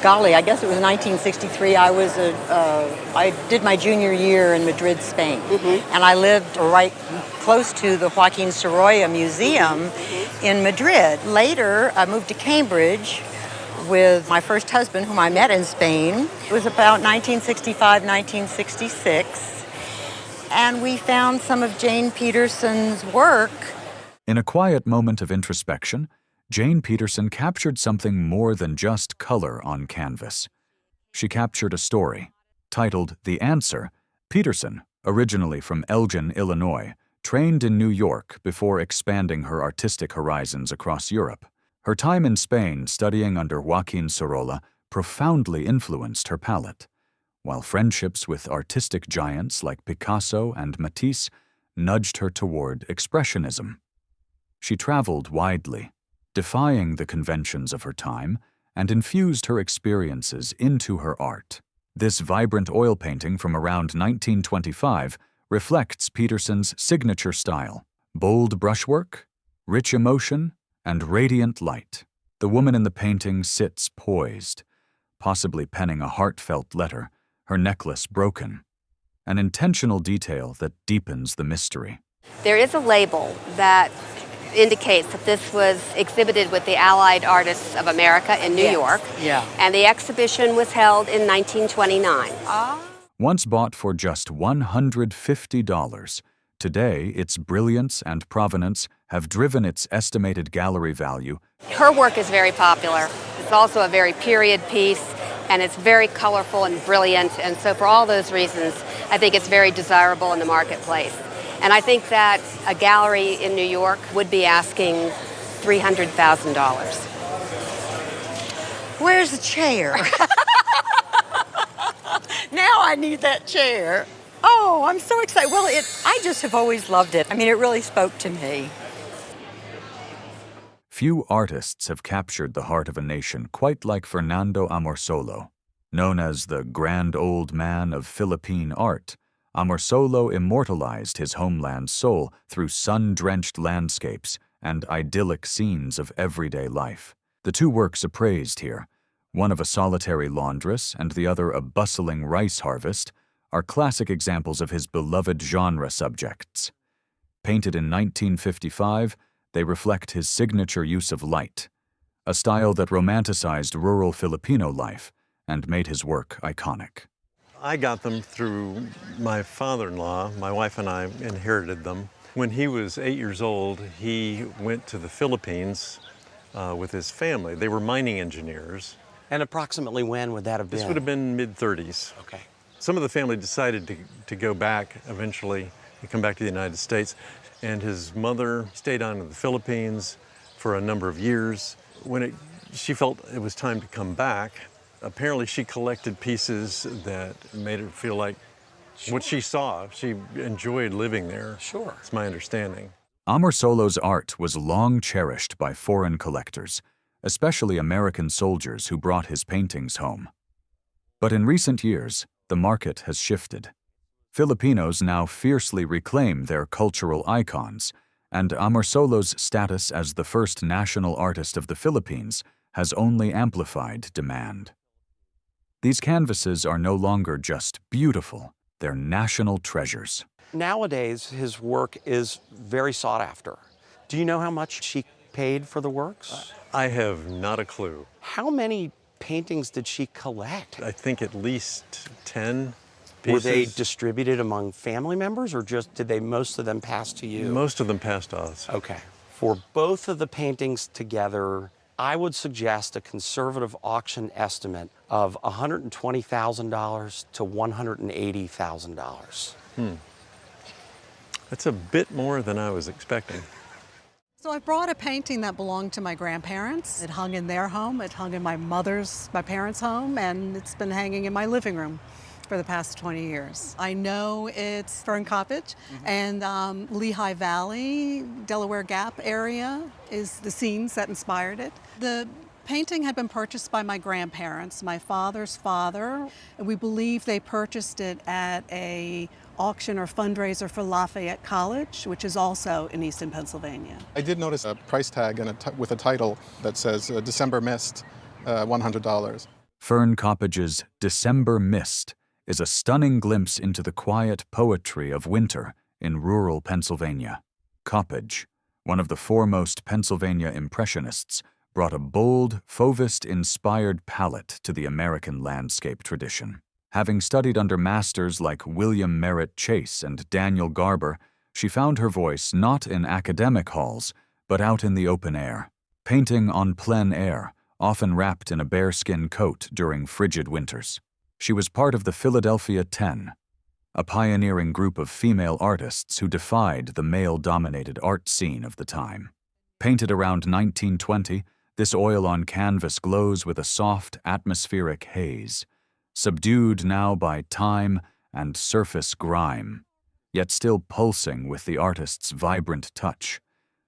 golly, I guess it was 1963. I did my junior year in Madrid, Spain, and I lived right close to the Joaquin Sorolla Museum in Madrid. Later, I moved to Cambridge with my first husband, whom I met in Spain. It was about 1965, 1966, and we found some of Jane Peterson's work. In a quiet moment of introspection, Jane Peterson captured something more than just color on canvas. She captured a story. Titled The Answer, Peterson, originally from Elgin, Illinois, trained in New York before expanding her artistic horizons across Europe. Her time in Spain studying under Joaquin Sorolla profoundly influenced her palette, while friendships with artistic giants like Picasso and Matisse nudged her toward expressionism. She traveled widely, defying the conventions of her time, and infused her experiences into her art. This vibrant oil painting from around 1925 reflects Peterson's signature style: bold brushwork, rich emotion, and radiant light. The woman in the painting sits poised, possibly penning a heartfelt letter, her necklace broken, an intentional detail that deepens the mystery. There is a label that indicates that this was exhibited with the Allied Artists of America in New York. Yeah. And the exhibition was held in 1929. Once bought for just $150, today its brilliance and provenance have driven its estimated gallery value. Her work is very popular. It's also a very period piece, and it's very colorful and brilliant. And so for all those reasons, I think it's very desirable in the marketplace. And I think that a gallery in New York would be asking $300,000. Where's the chair? Now I need that chair. Oh, I'm so excited. Well, I just have always loved it. I mean, it really spoke to me. Few artists have captured the heart of a nation quite like Fernando Amoro. Known as the grand old man of Philippine art, Amoro immortalized his homeland's soul through sun-drenched landscapes and idyllic scenes of everyday life. The two works appraised here, one of a solitary laundress and the other a bustling rice harvest, are classic examples of his beloved genre subjects. Painted in 1955, they reflect his signature use of light, a style that romanticized rural Filipino life and made his work iconic. I got them through my father-in-law. My wife and I inherited them. When he was 8 years old, he went to the Philippines with his family. They were mining engineers. And approximately when would that have been? This would have been mid-30s. Okay. Some of the family decided to go back eventually and come back to the United States. And his mother stayed on in the Philippines for a number of years. When she felt it was time to come back, apparently she collected pieces that made her feel like what she saw. She enjoyed living there. Sure. It's my understanding. Amoro's art was long cherished by foreign collectors, especially American soldiers who brought his paintings home. But in recent years, the market has shifted. Filipinos now fiercely reclaim their cultural icons, and Amoro's status as the first national artist of the Philippines has only amplified demand. These canvases are no longer just beautiful, they're national treasures. Nowadays, his work is very sought after. Do you know how much she paid for the works? I have not a clue. How many paintings did she collect? I think at least 10 pieces. Were they distributed among family members, or just did most of them pass to you? Most of them passed to us. Okay. For both of the paintings together, I would suggest a conservative auction estimate of $120,000 to $180,000. That's a bit more than I was expecting. So I brought a painting that belonged to my grandparents. It hung in their home, it hung in my parents' home, and it's been hanging in my living room for the past 20 years. I know it's Fern Copage, and Lehigh Valley, Delaware Gap area is the scenes that inspired it. The painting had been purchased by my grandparents, my father's father. We believe they purchased it at a auction or fundraiser for Lafayette College, which is also in Easton, Pennsylvania. I did notice a price tag and with a title that says December Mist, $100. Fern Copage's December Mist is a stunning glimpse into the quiet poetry of winter in rural Pennsylvania. Copage, one of the foremost Pennsylvania Impressionists, brought a bold, Fauvist-inspired palette to the American landscape tradition. Having studied under masters like William Merritt Chase and Daniel Garber, she found her voice not in academic halls, but out in the open air, painting en plein air, often wrapped in a bearskin coat during frigid winters. She was part of the Philadelphia 10, a pioneering group of female artists who defied the male-dominated art scene of the time. Painted around 1920, this oil on canvas glows with a soft, atmospheric haze, subdued now by time and surface grime, yet still pulsing with the artist's vibrant touch.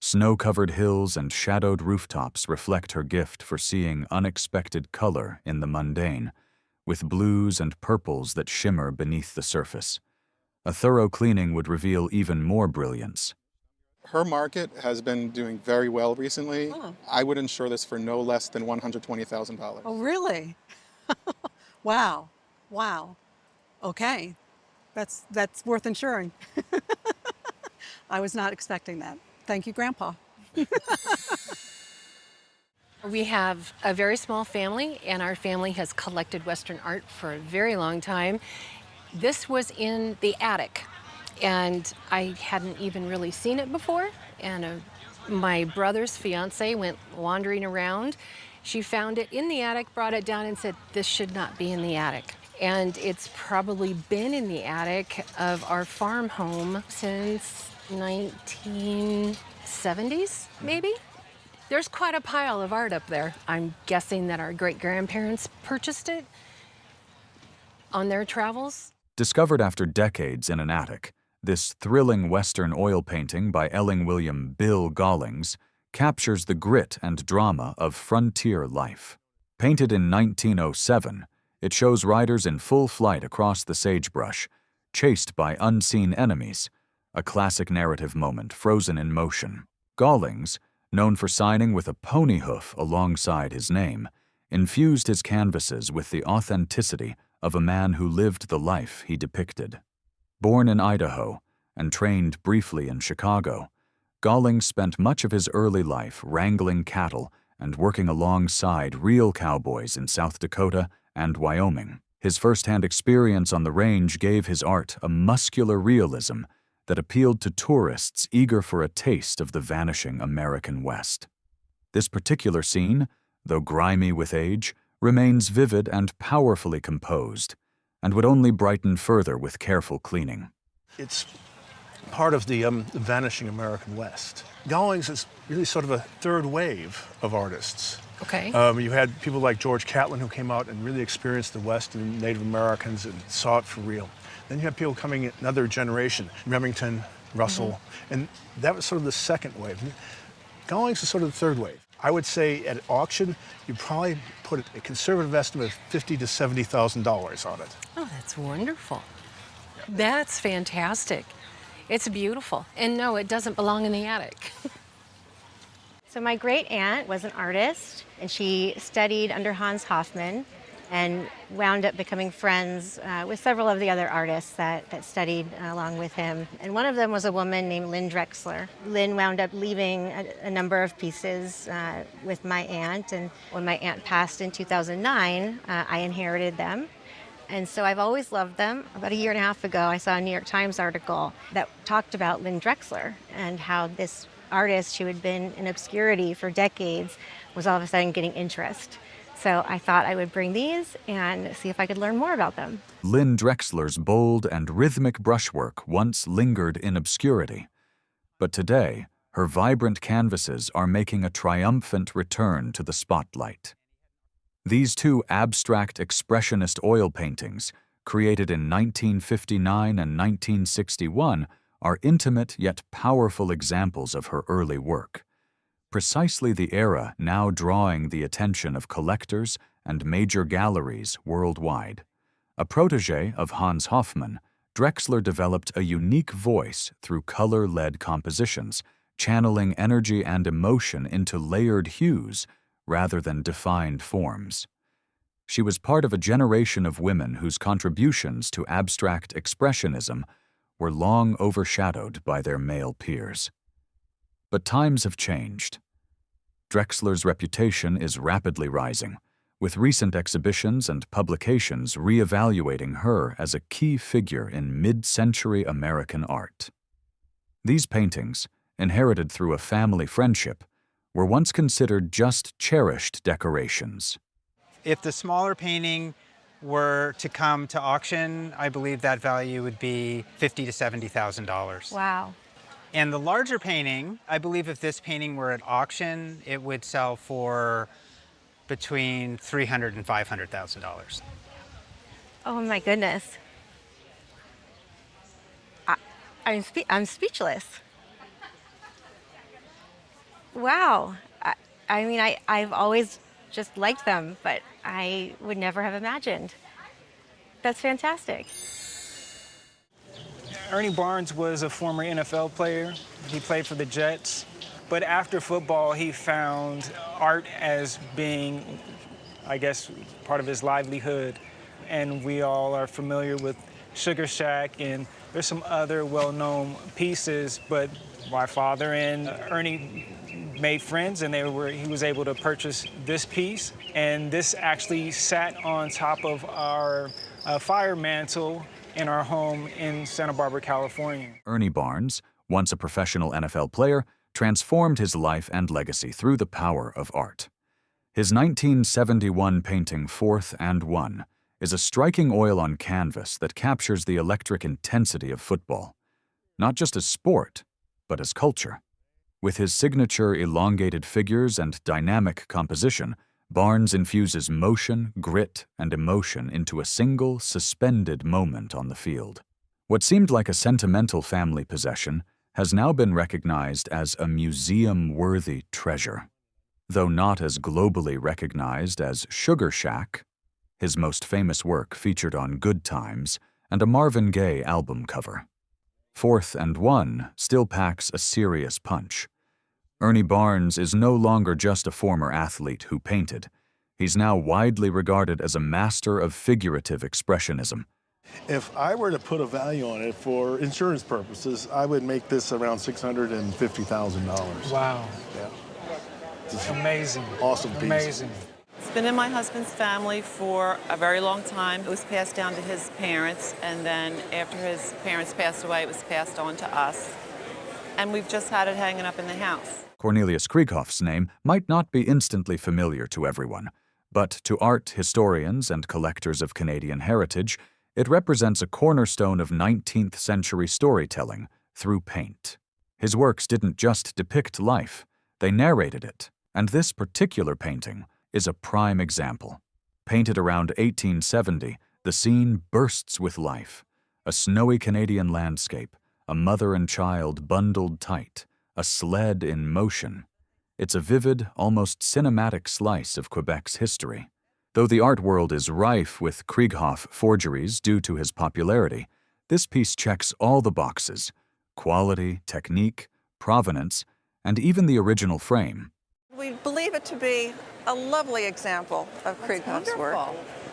Snow-covered hills and shadowed rooftops reflect her gift for seeing unexpected color in the mundane, with blues and purples that shimmer beneath the surface. A thorough cleaning would reveal even more brilliance. Her market has been doing very well recently. I would insure this for no less than $120,000. Oh, really? Wow. Wow. Okay. That's worth insuring. I was not expecting that. Thank you, Grandpa. We have a very small family, and our family has collected Western art for a very long time. This was in the attic, and I hadn't even really seen it before. And my brother's fiance went wandering around. She found it in the attic, brought it down, and said, "This should not be in the attic." And it's probably been in the attic of our farm home since 1970s, maybe? There's quite a pile of art up there. I'm guessing that our great-grandparents purchased it on their travels. Discovered after decades in an attic, this thrilling Western oil painting by Elling William Bill Gollings captures the grit and drama of frontier life. Painted in 1907, it shows riders in full flight across the sagebrush, chased by unseen enemies, a classic narrative moment frozen in motion. Gollings, known for signing with a pony hoof alongside his name, infused his canvases with the authenticity of a man who lived the life he depicted. Born in Idaho and trained briefly in Chicago, Gollings spent much of his early life wrangling cattle and working alongside real cowboys in South Dakota and Wyoming. His first-hand experience on the range gave his art a muscular realism that appealed to tourists eager for a taste of the vanishing American West. This particular scene, though grimy with age, remains vivid and powerfully composed, and would only brighten further with careful cleaning. It's part of the vanishing American West. Gollings is really sort of a third wave of artists. Okay. You had people like George Catlin who came out and really experienced the West and Native Americans and saw it for real. Then you have people coming in another generation, Remington, Russell, and that was sort of the second wave. Gollings is sort of the third wave. I would say at auction, you'd probably put a conservative estimate of $50,000 to $70,000 on it. Oh, that's wonderful. That's fantastic. It's beautiful. And no, it doesn't belong in the attic. So my great aunt was an artist, and she studied under Hans Hofmann and wound up becoming friends with several of the other artists that studied along with him. And one of them was a woman named Lynn Drexler. Lynn wound up leaving a number of pieces with my aunt, and when my aunt passed in 2009, I inherited them. And so I've always loved them. About a year and a half ago, I saw a New York Times article that talked about Lynn Drexler and how this artist who had been in obscurity for decades was all of a sudden getting interest. So I thought I would bring these and see if I could learn more about them. Lynn Drexler's bold and rhythmic brushwork once lingered in obscurity, but today her vibrant canvases are making a triumphant return to the spotlight. These two abstract expressionist oil paintings, created in 1959 and 1961, are intimate yet powerful examples of her early work. Precisely the era now drawing the attention of collectors and major galleries worldwide. A protege of Hans Hofmann, Drexler developed a unique voice through color-led compositions, channeling energy and emotion into layered hues rather than defined forms. She was part of a generation of women whose contributions to abstract expressionism were long overshadowed by their male peers. But times have changed. Drexler's reputation is rapidly rising, with recent exhibitions and publications re-evaluating her as a key figure in mid-century American art. These paintings, inherited through a family friendship, were once considered just cherished decorations. If the smaller painting were to come to auction, I believe that value would be $50,000 to $70,000. Wow. And the larger painting, I believe if this painting were at auction, it would sell for between $300,000 and $500,000. Oh my goodness. I'm speechless. Wow. I've always just liked them, but I would never have imagined. That's fantastic. Ernie Barnes was a former NFL player. He played for the Jets. But after football, he found art as being, I guess, part of his livelihood. And we all are familiar with Sugar Shack, and there's some other well-known pieces, but my father and Ernie made friends, and he was able to purchase this piece. And this actually sat on top of our fire mantle in our home in Santa Barbara, California. Ernie Barnes, once a professional NFL player, transformed his life and legacy through the power of art. His 1971 painting 4th and 1 is a striking oil on canvas that captures the electric intensity of football, not just as sport, but as culture. With his signature elongated figures and dynamic composition, Barnes infuses motion, grit, and emotion into a single, suspended moment on the field. What seemed like a sentimental family possession has now been recognized as a museum-worthy treasure. Though not as globally recognized as Sugar Shack, his most famous work featured on Good Times and a Marvin Gaye album cover. 4th and 1 still packs a serious punch. Ernie Barnes is no longer just a former athlete who painted. He's now widely regarded as a master of figurative expressionism. If I were to put a value on it for insurance purposes, I would make this around $650,000. Wow. Yeah. It's amazing. Awesome piece. Amazing. It's been in my husband's family for a very long time. It was passed down to his parents, and then after his parents passed away, it was passed on to us. And we've just had it hanging up in the house. Cornelius Creoff's name might not be instantly familiar to everyone, but to art historians and collectors of Canadian heritage, it represents a cornerstone of 19th century storytelling through paint. His works didn't just depict life, they narrated it, and this particular painting is a prime example. Painted around 1870, the scene bursts with life. A snowy Canadian landscape, a mother and child bundled tight, a sled in motion. It's a vivid, almost cinematic slice of Quebec's history. Though the art world is rife with Creoff forgeries due to his popularity, this piece checks all the boxes: quality, technique, provenance, and even the original frame. We believe it to be a lovely example of Creoff's work.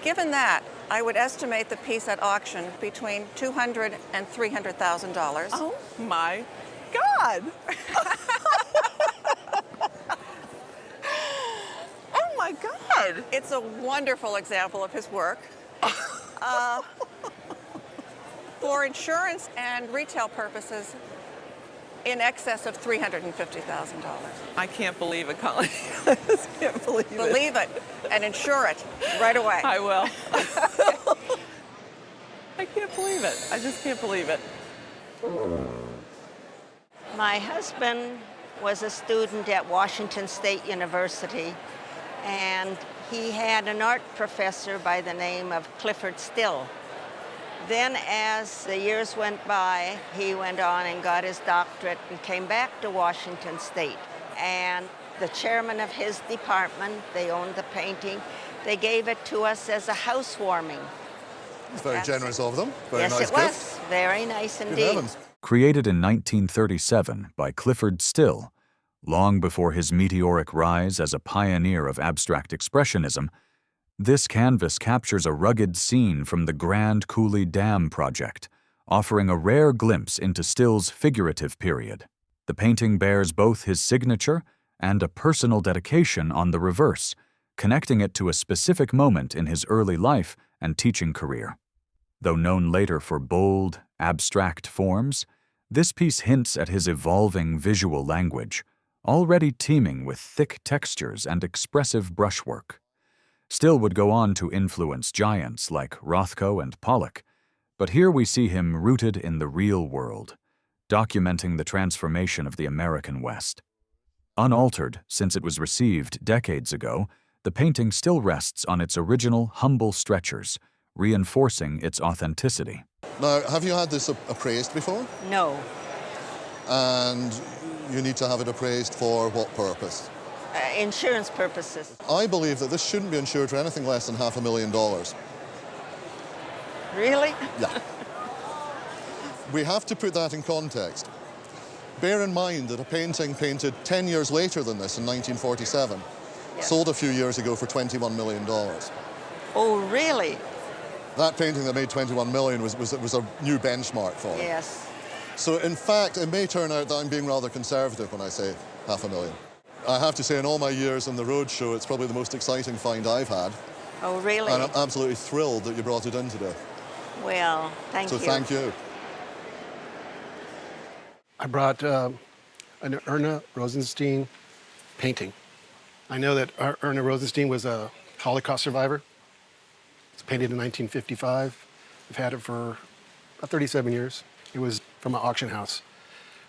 Given that, I would estimate the piece at auction between $200,000 and $300,000. Oh my God! Oh my God! It's a wonderful example of his work. For insurance and retail purposes, in excess of $350,000. I can't believe it, Colleen. I just can't believe it. Believe it and insure it right away. I will. I can't believe it. I just can't believe it. My husband was a student at Washington State University, and he had an art professor by the name of Clifford Still. Then as the years went by, he went on and got his doctorate and came back to Washington State. And the chairman of his department, they owned the painting, they gave it to us as a housewarming. It's very generous of them. Very yes, nice it was. gift. Very nice indeed. Created in 1937 by Clifford Still, Long before his meteoric rise as a pioneer of abstract expressionism, this canvas captures a rugged scene from the Grand Coulee Dam project, offering a rare glimpse into Still's figurative period. The painting bears both his signature and a personal dedication on the reverse, connecting it to a specific moment in his early life and teaching career. Though known later for bold, abstract forms, this piece hints at his evolving visual language, already teeming with thick textures and expressive brushwork. Still would go on to influence giants like Rothko and Pollock, but here we see him rooted in the real world, documenting the transformation of the American West. Unaltered since it was received decades ago, the painting still rests on its original humble stretchers, reinforcing its authenticity. Now, have you had this appraised before? No. And you need to have it appraised for what purpose? Insurance purposes. I believe that this shouldn't be insured for anything less than $500,000. Really? Yeah. We have to put that in context. Bear in mind that a painting painted 10 years later than this in 1947 sold a few years ago for $21 million. Oh, really? That painting that made $21 million was a new benchmark for it. Yes. So in fact, it may turn out that I'm being rather conservative when I say $500,000. I have to say, in all my years on the roadshow, it's probably the most exciting find I've had. Oh, really? And I'm absolutely thrilled that you brought it in today. Well, thank you. So thank you. I brought an Erna Rosenstein painting. I know that Erna Rosenstein was a Holocaust survivor. It's painted in 1955. I've had it for about 37 years. It was from an auction house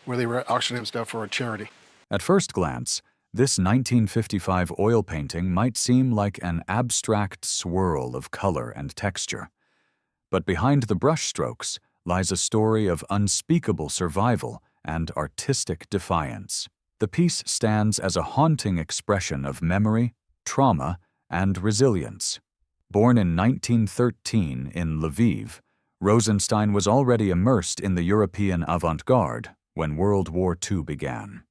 where they were auctioning stuff for a charity. At first glance, this 1955 oil painting might seem like an abstract swirl of color and texture. But behind the brushstrokes lies a story of unspeakable survival and artistic defiance. The piece stands as a haunting expression of memory, trauma, and resilience. Born in 1913 in Lviv, Rosenstein was already immersed in the European avant-garde when World War II began.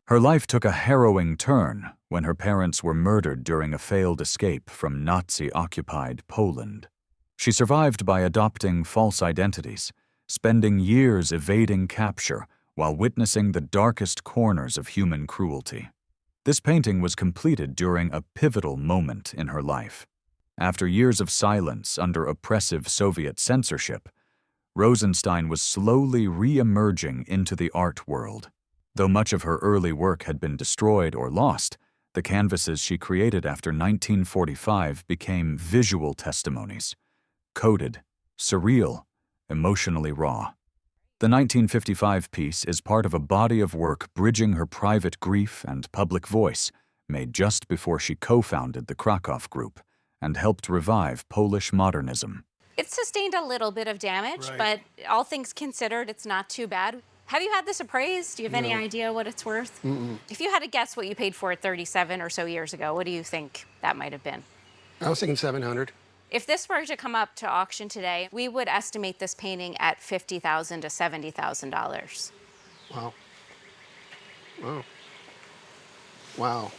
Her life took a harrowing turn when her parents were murdered during a failed escape from Nazi-occupied Poland. She survived by adopting false identities, spending years evading capture while witnessing the darkest corners of human cruelty. This painting was completed during a pivotal moment in her life. After years of silence under oppressive Soviet censorship, Rosenstein was slowly re-emerging into the art world. Though much of her early work had been destroyed or lost, the canvases she created after 1945 became visual testimonies, coded, surreal, emotionally raw. The 1955 piece is part of a body of work bridging her private grief and public voice, made just before she co-founded the Creoff Group and helped revive Polish modernism. It sustained a little bit of damage, but all things considered, it's not too bad. Have you had this appraised? Do you have any idea what it's worth? If you had to guess what you paid for it 37 or so years ago, what do you think that might have been? I was thinking 700. If this were to come up to auction today, we would estimate this painting at $50,000 to $70,000. Wow. Wow. Wow.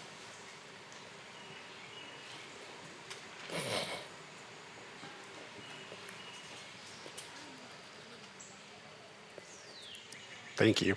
Thank you.